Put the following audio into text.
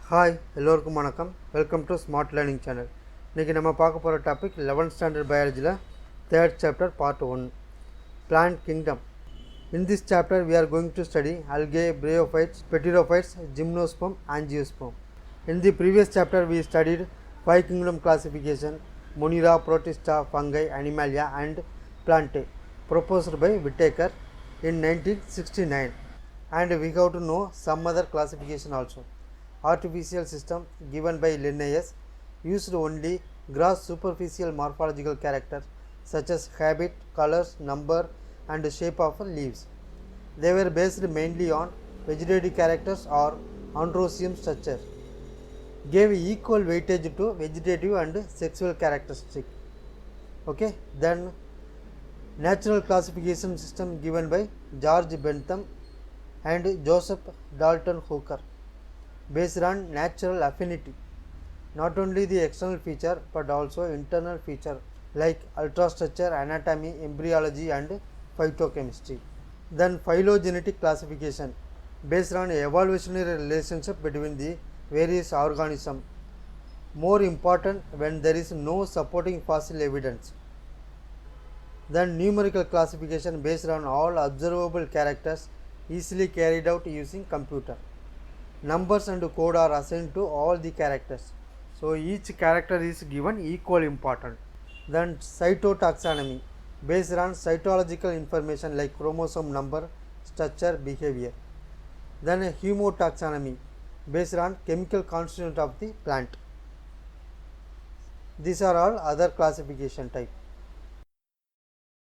Hi எல்லோருக்கும் வணக்கம். Welcome to smart learning channel. இன்றைக்கி நம்ம பார்க்க போகிற டாபிக் 11th ஸ்டாண்டர்ட் பயாலஜியில் 3rd chapter part-1 plant kingdom. In this chapter we are going to study algae, bryophytes, pterophytes, gymnosperm, angiosperm. In the previous chapter we studied 5 kingdom classification: Monera, Protista, fungi, Animalia and Plantae, proposed by Whittaker in 1969, and we have to know some other classification also. Artificial system given by Linnaeus used only gross superficial morphological characters such as habit, colors, number and shape of leaves. They were based mainly on vegetative characters or androecium structure. Gave equal weightage to vegetative and sexual characteristics. Okay, then natural classification system given by George Bentham and Joseph Dalton Hooker, based on natural affinity, not only the external feature but also internal feature like ultrastructure, anatomy, embryology and phytochemistry. Then phylogenetic classification based on evolutionary relationship between the various organisms, more important when there is no supporting fossil evidence. Then numerical classification based on all observable characters easily carried out using computer. Numbers and code are assigned to all the characters, so each character is given equal importance. Then cytotaxonomy based on cytological information like chromosome number, structure, behavior. Then hemotaxonomy based on chemical constituent of the plant. These are all other classification type.